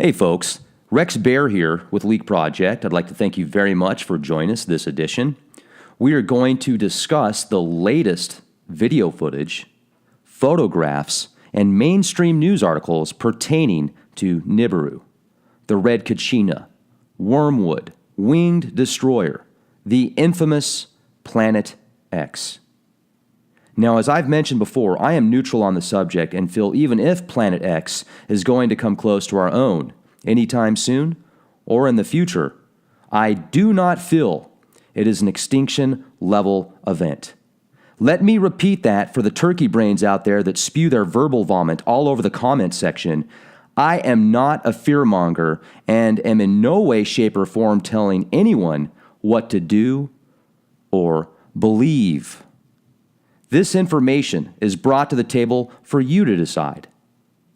Hey folks, Rex Bear here with Leak Project. I'd like to thank you very much for joining us this edition. We are going to discuss the latest video footage, photographs, and mainstream news articles pertaining to Nibiru, the Red Kachina, Wormwood, Winged Destroyer, the infamous Planet X. Now, as I've mentioned before, I am neutral on the subject and feel even if Planet X is going to come close to our own anytime soon or in the future, I do not feel it is an extinction-level event. Let me repeat that for the turkey brains out there that spew their verbal vomit all over the comment section. I am not a fearmonger and am in no way, shape, or form telling anyone what to do or believe. This information is brought to the table for you to decide.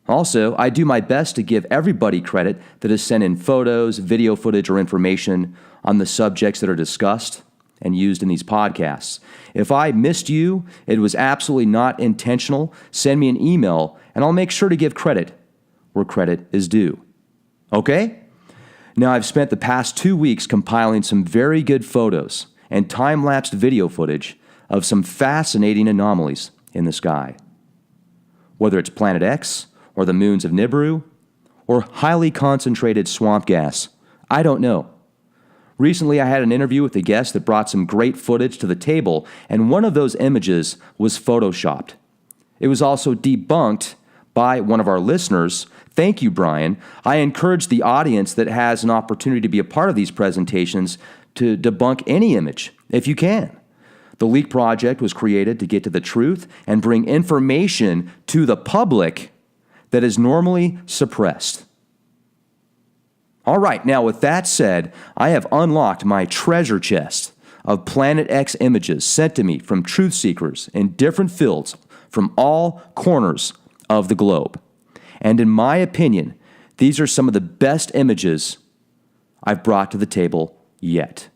Also, I do my best to give everybody credit that has sent in photos, video footage, or information on the subjects that are discussed and used in these podcasts. If I missed you, it was absolutely not intentional. Send me an email, and I'll make sure to give credit where credit is due. Okay? Now, I've spent the past 2 weeks compiling some very good photos and time-lapsed video footage of some fascinating anomalies in the sky. Whether it's Planet X, or the moons of Nibiru, or highly concentrated swamp gas, I don't know. Recently, I had an interview with a guest that brought some great footage to the table, and one of those images was photoshopped. It was also debunked by one of our listeners. Thank you, Brian. I encourage the audience that has an opportunity to be a part of these presentations to debunk any image, if you can. The Leak Project was created to get to the truth and bring information to the public that is normally suppressed. All right, now with that said, I have unlocked my treasure chest of Planet X images sent to me from truth seekers in different fields from all corners of the globe. And in my opinion, these are some of the best images I've brought to the table yet.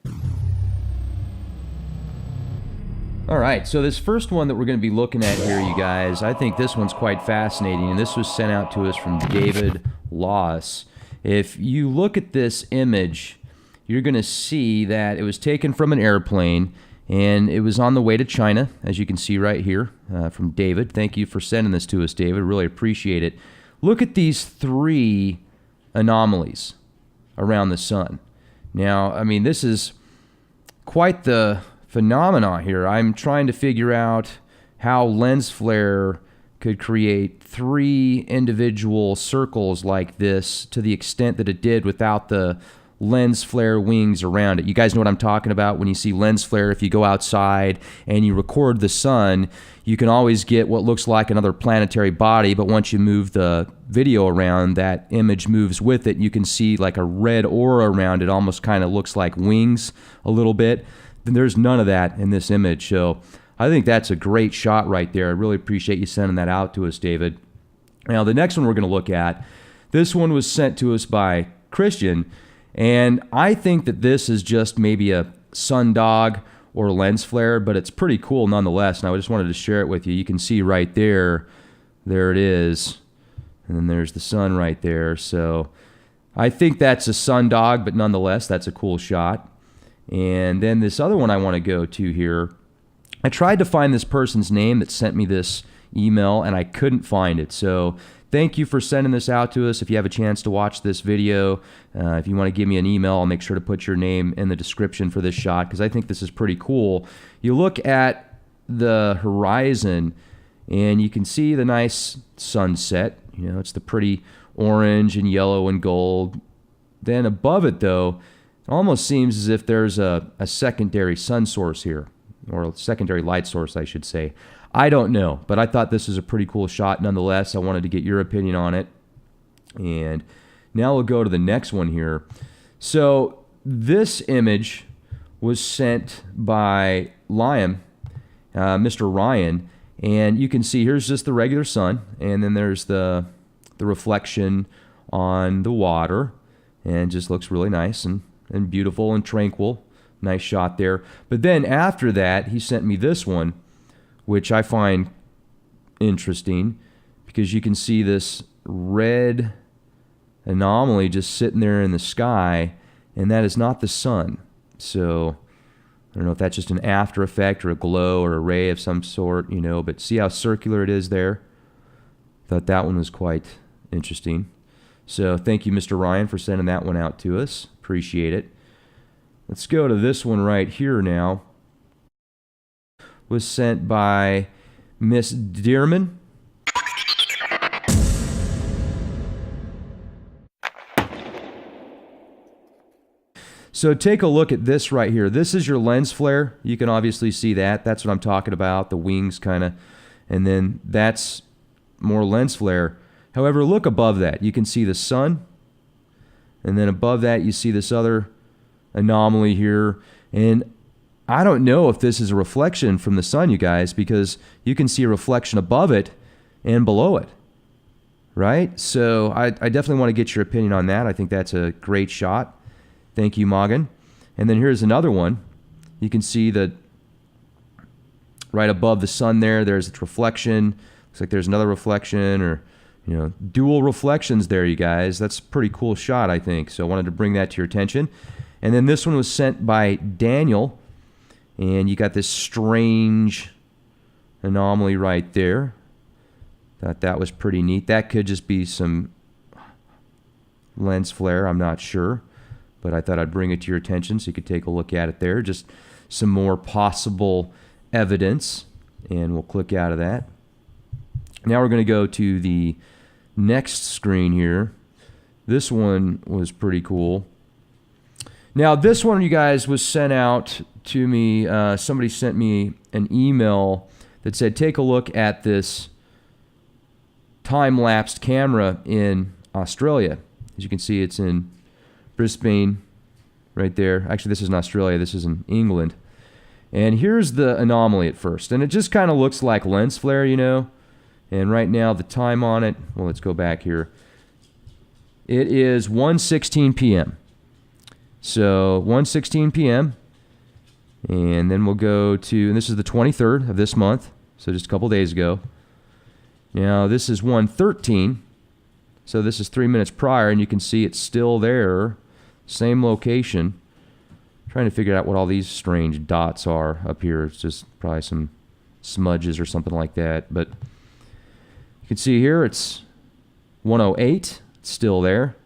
All right, so this first one that we're going to be looking at here, you guys, I think this one's quite fascinating, and this was sent out to us from David Loss. If you look at this image, you're going to see that it was taken from an airplane, and it was on the way to China, as you can see right here from David. Thank you for sending this to us, David. Really appreciate it. Look at these three anomalies around the sun. Now, I mean, this is quite the phenomena here. I'm trying to figure out how lens flare could create three individual circles like this to the extent that it did without the lens flare wings around it. You guys know what I'm talking about when you see lens flare. If you go outside and you record the sun, you can always get what looks like another planetary body, but once you move the video around, that image moves with it. You can see like a red aura around it, almost kind of looks like wings a little bit. There's none of that in this image, so I think that's a great shot right there. I really appreciate you sending that out to us, David. Now, the next one we're going to look at, this one was sent to us by Christian, and I think that this is just maybe a sundog or lens flare, but it's pretty cool nonetheless, and I just wanted to share it with you. You can see right there it is, and then there's the sun right there. So I think that's a sundog, but nonetheless, that's a cool shot. And then this other one I want to go to here, I tried to find this person's name that sent me this email, and I couldn't find it. So thank you for sending this out to us. If you have a chance to watch this video, if you want to give me an email, I'll make sure to put your name in the description for this shot, because I think this is pretty cool. You look at the horizon, and you can see the nice sunset. You know, it's the pretty orange and yellow and gold. Then above it, though, it almost seems as if there's a secondary sun source here, or a secondary light source, I should say. I don't know, but I thought this was a pretty cool shot nonetheless. I wanted to get your opinion on it. And now we'll go to the next one here. So this image was sent by Liam, Mr. Ryan, and you can see here's just the regular sun, and then there's the reflection on the water, and it just looks really nice and beautiful and tranquil. Nice shot there. But then after that, he sent me this one, which I find interesting because you can see this red anomaly just sitting there in the sky, and that is not the sun. So I don't know if that's just an after effect or a glow or a ray of some sort, but see how circular it is there? Thought that one was quite interesting. So thank you, Mr. Ryan, for sending that one out to us. Appreciate it. Let's go to this one right here now. Was sent by Miss Dearman. So take a look at this right here. This is your lens flare. You can obviously see that. That's what I'm talking about, the wings kind of. And then that's more lens flare. However, look above that. You can see the sun. And then above that, you see this other anomaly here. And I don't know if this is a reflection from the sun, you guys, because you can see a reflection above it and below it. Right? So I definitely want to get your opinion on that. I think that's a great shot. Thank you, Morgan. And then here's another one. You can see that right above the sun there's its reflection. Looks like there's another reflection, or dual reflections there, you guys. That's a pretty cool shot, I think. So I wanted to bring that to your attention. And then this one was sent by Daniel, and you got this strange anomaly right there. Thought that was pretty neat. That could just be some lens flare, I'm not sure. But I thought I'd bring it to your attention so you could take a look at it there. Just some more possible evidence. And we'll click out of that. Now we're going to go to the next screen here. This one was pretty cool. Now this one, you guys, was sent out to me. Somebody sent me an email that said, take a look at this time-lapsed camera in Australia. As you can see, it's in Brisbane, right there. Actually, this is in Australia. This is in England. And here's the anomaly at first. And it just kind of looks like lens flare, And right now, the time on it, well, let's go back here. It is 1:16 p.m. So 1:16 p.m. And then we'll go to, and this is the 23rd of this month, so just a couple days ago. Now, this is 1:13. So this is 3 minutes prior, and you can see it's still there. Same location. Trying to figure out what all these strange dots are up here. It's just probably some smudges or something like that. But you can see here it's 1:08. It's still there.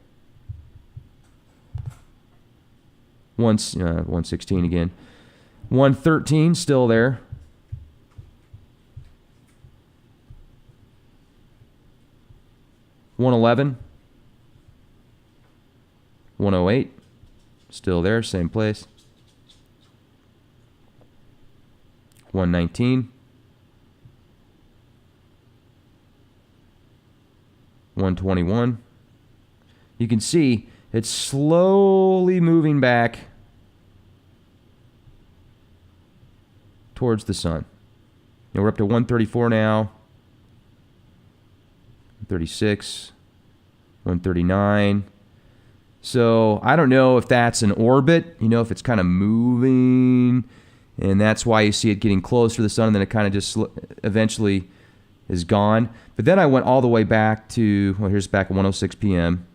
1:16 again. 1:13 still there. 1:11. 1:08. Still there, same place. 1:19. 1:21. You can see it's slowly moving back towards the sun. We're up to 1:34 now. 1:36. 1:39. So I don't know if that's an orbit, if it's kind of moving, and that's why you see it getting closer to the sun, and then it kind of just eventually is gone. But then I went all the way back to, well, here's back at 1:06 p.m.,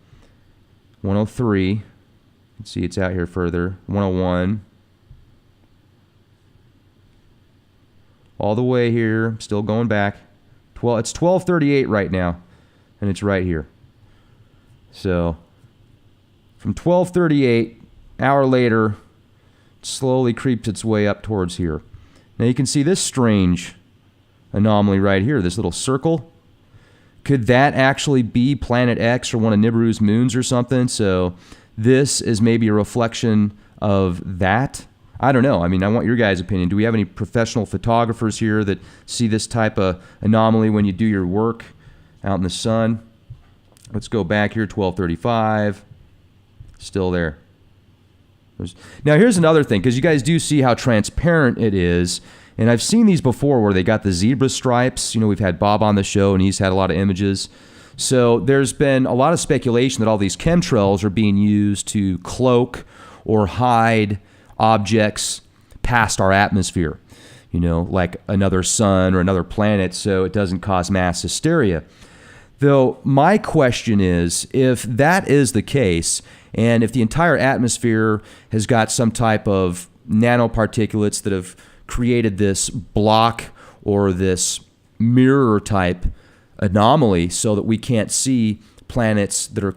1:03. You can see it's out here further, 1:01. All the way here, still going back. It's 12:38 right now, and it's right here. So from 12:38, hour later, it slowly creeps its way up towards here. Now you can see this strange anomaly right here, this little circle. Could that actually be Planet X or one of Nibiru's moons or something? So this is maybe a reflection of that. I don't know. I mean, I want your guys' opinion. Do we have any professional photographers here that see this type of anomaly when you do your work out in the sun? Let's go back here, 12:35. Still there. Now, here's another thing, because you guys do see how transparent it is. And I've seen these before where they got the zebra stripes. We've had Bob on the show, and he's had a lot of images. So there's been a lot of speculation that all these chemtrails are being used to cloak or hide objects past our atmosphere, like another sun or another planet, so it doesn't cause mass hysteria. Though my question is, if that is the case, and if the entire atmosphere has got some type of nanoparticulates that have created this block or this mirror type anomaly so that we can't see planets that are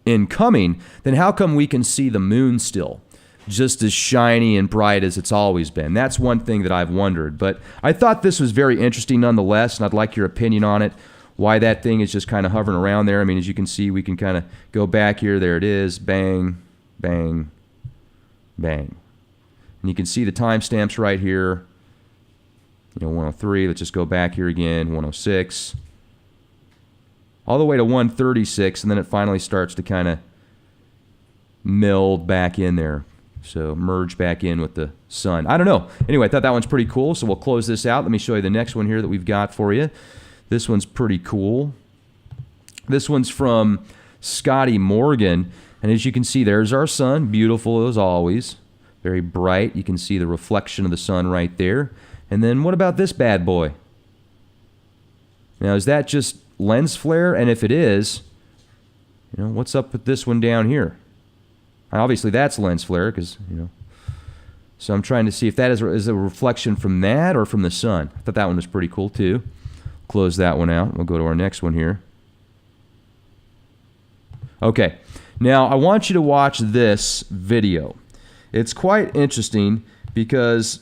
incoming, then how come we can see the moon still just as shiny and bright as it's always been? That's one thing that I've wondered. But I thought this was very interesting nonetheless, and I'd like your opinion on it, why that thing is just kind of hovering around there. I mean, as you can see, we can kind of go back here. There it is. Bang, bang, bang. And you can see the timestamps right here. 103. Let's just go back here again. 106. All the way to 136, and then it finally starts to kind of meld back in there. So merge back in with the sun. I don't know. Anyway, I thought that one's pretty cool, so we'll close this out. Let me show you the next one here that we've got for you. This one's pretty cool. This one's from Scotty Morgan, and as you can see, there's our sun. Beautiful as always. Very bright. You can see the reflection of the sun right there. And then what about this bad boy? Now, is that just lens flare? And if it is, what's up with this one down here? Obviously, that's lens flare because, So I'm trying to see if that is a reflection from that or from the sun. I thought that one was pretty cool, too. Close that one out. We'll go to our next one here. Okay. Now, I want you to watch this video. It's quite interesting because,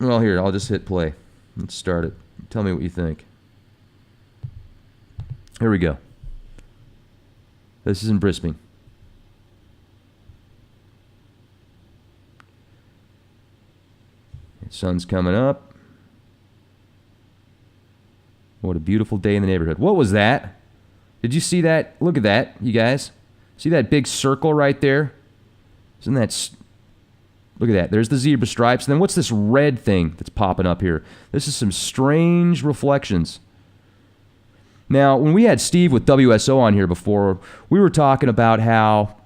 well, here, I'll just hit play. Let's start it. Tell me what you think. Here we go. This is in Brisbane. The sun's coming up. What a beautiful day in the neighborhood. What was that? Did you see that? Look at that, you guys. See that big circle right there? Isn't that... Look at that. There's the zebra stripes. And then what's this red thing that's popping up here? This is some strange reflections. Now, when we had Steve with WSO on here before, we were talking about how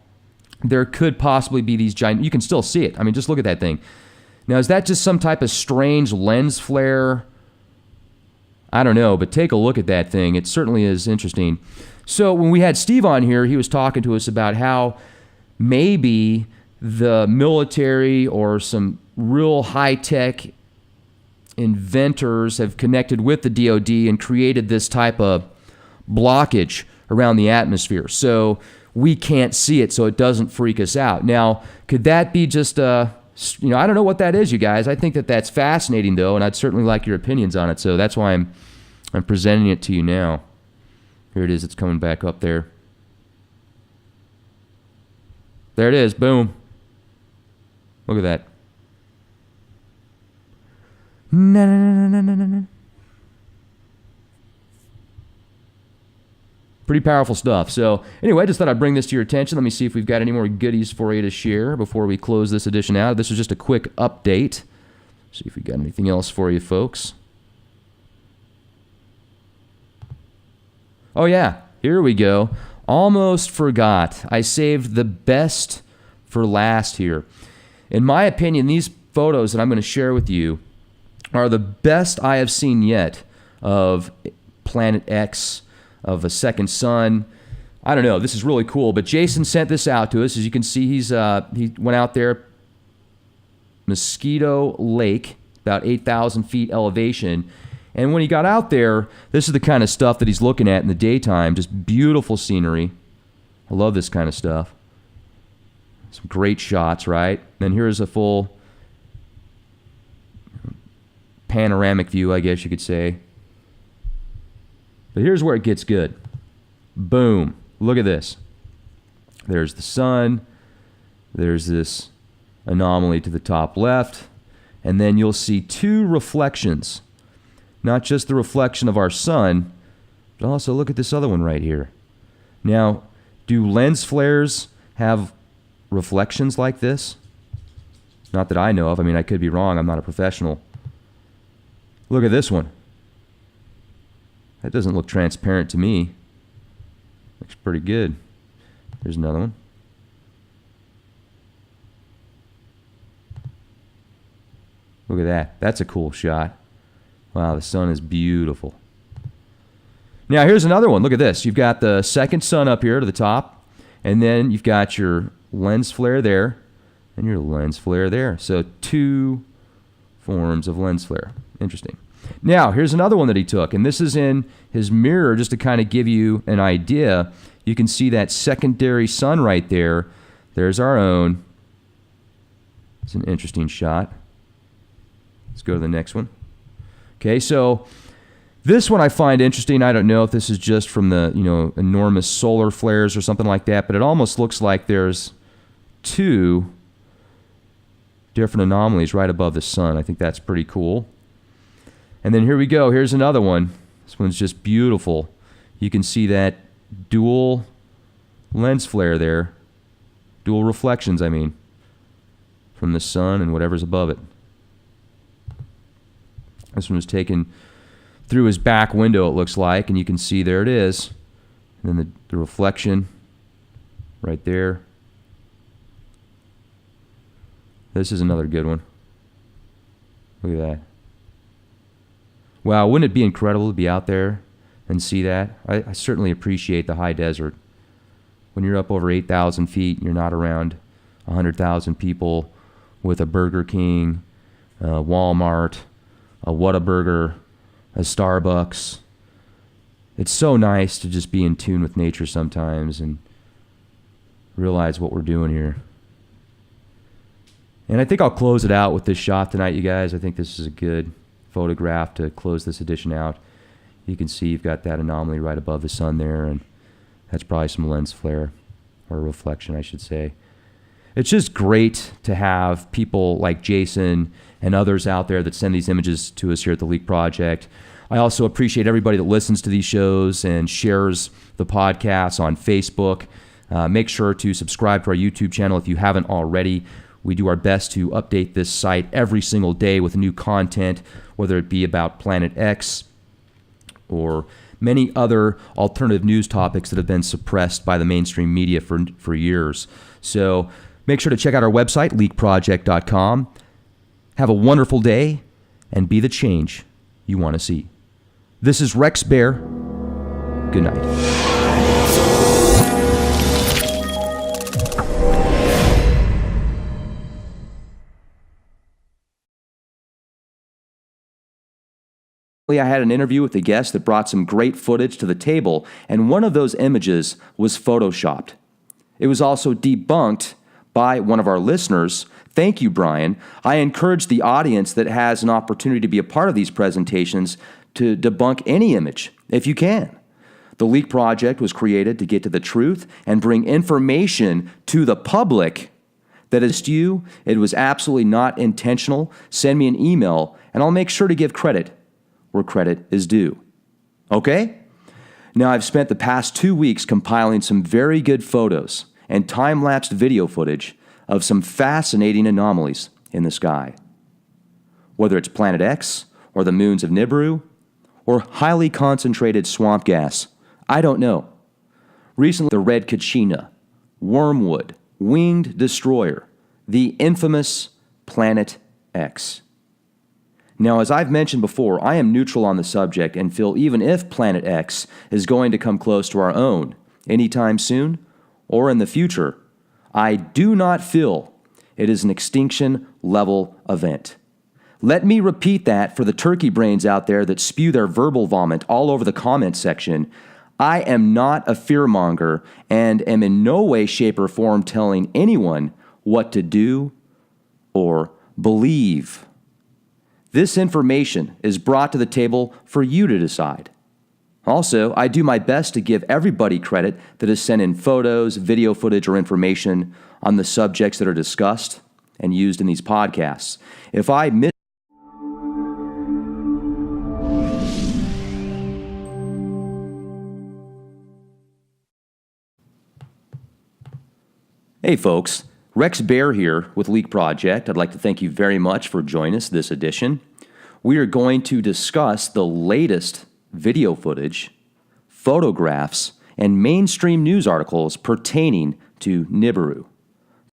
there could possibly be these giant... You can still see it. I mean, just look at that thing. Now, is that just some type of strange lens flare? I don't know, but take a look at that thing. It certainly is interesting. So when we had Steve on here, he was talking to us about how maybe the military or some real high-tech inventors have connected with the DoD and created this type of blockage around the atmosphere. So we can't see it, so it doesn't freak us out. Now, could that be just I don't know what that is, you guys. I think that that's fascinating, though, and I'd certainly like your opinions on it. So that's why I'm presenting it to you now. Here it is. It's coming back up there. There it is. Boom. Look at that. Na, na, na, na, na, na, na. Pretty powerful stuff. So anyway, I just thought I'd bring this to your attention. Let me see if we've got any more goodies for you to share before we close this edition out. This was just a quick update. See if we got anything else for you folks. Oh yeah, here we go. Almost forgot. I saved the best for last here. In my opinion, these photos that I'm going to share with you are the best I have seen yet of Planet X, of a second sun. I don't know. This is really cool. But Jason sent this out to us. As you can see, he went out there, Mosquito Lake, about 8,000 feet elevation. And when he got out there, this is the kind of stuff that he's looking at in the daytime. Just beautiful scenery. I love this kind of stuff. Some great shots, right? Then here's a full panoramic view, I guess you could say. But here's where it gets good. Boom. Look at this. There's the sun. There's this anomaly to the top left. And then you'll see two reflections. Not just the reflection of our sun, but also look at this other one right here. Now, do lens flares have reflections like this? Not that I know of. I mean, I could be wrong. I'm not a professional. Look at this one. That doesn't look transparent to me. Looks pretty good. Here's another one. Look at that. That's a cool shot. Wow, the sun is beautiful. Now, here's another one. Look at this. You've got the second sun up here to the top, and then you've got your lens flare there and your lens flare there. So 2 forms of lens flare. Interesting. Now, here's another one that he took, and this is in his mirror just to kind of give you an idea. You can see that secondary sun right there. There's our own. It's an interesting shot. Let's go to the next one. Okay, so this one I find interesting. I don't know if this is just from the, enormous solar flares or something like that, but it almost looks like there's 2 different anomalies right above the sun. I think that's pretty cool. And then here we go. Here's another one. This one's just beautiful. You can see that dual lens flare there. Dual reflections, I mean, from the sun and whatever's above it. This one was taken through his back window, it looks like, and you can see there it is. And then the reflection right there. This is another good one. Look at that. Wow, wouldn't it be incredible to be out there and see that? I certainly appreciate the high desert. When you're up over 8,000 feet and you're not around 100,000 people with a Burger King, a Walmart, a Whataburger, a Starbucks. It's so nice to just be in tune with nature sometimes and realize what we're doing here. And I think I'll close it out with this shot tonight, you guys. I think this is a good photograph to close this edition out. You can see you've got that anomaly right above the sun there, and that's probably some lens flare, or reflection, I should say. It's just great to have people like Jason and others out there that send these images to us here at the Leak Project. I also appreciate everybody that listens to these shows and shares the podcasts on Facebook. Make sure to subscribe to our YouTube channel if you haven't already. We do our best to update this site every single day with new content, whether it be about Planet X or many other alternative news topics that have been suppressed by the mainstream media for years. So make sure to check out our website, leakproject.com. Have a wonderful day and be the change you want to see. This is Rex Bear. Good night. I had an interview with a guest that brought some great footage to the table, and one of those images was photoshopped. It was also debunked by one of our listeners. Thank you, Brian. I encourage the audience that has an opportunity to be a part of these presentations to debunk any image, if you can. The Leak Project was created to get to the truth and bring information to the public that is to you. It was absolutely not intentional. Send me an email, and I'll make sure to give credit where credit is due. Okay? Now, I've spent the past 2 weeks compiling some very good photos and time-lapsed video footage of some fascinating anomalies in the sky. Whether it's Planet X, or the moons of Nibiru, or highly concentrated swamp gas, I don't know. Recently, the red Kachina, Wormwood, Winged Destroyer, the infamous Planet X. Now, as I've mentioned before, I am neutral on the subject and feel even if Planet X is going to come close to our own anytime soon or in the future, I do not feel it is an extinction-level event. Let me repeat that for the turkey brains out there that spew their verbal vomit all over the comment section. I am not a fearmonger and am in no way, shape, or form telling anyone what to do or believe. This information is brought to the table for you to decide. Also, I do my best to give everybody credit that has sent in photos, video footage, or information on the subjects that are discussed and used in these podcasts. If I miss Hey folks, Rex Bear here with Leak Project. I'd like to thank you very much for joining us this edition. We are going to discuss the latest video footage, photographs, and mainstream news articles pertaining to Nibiru.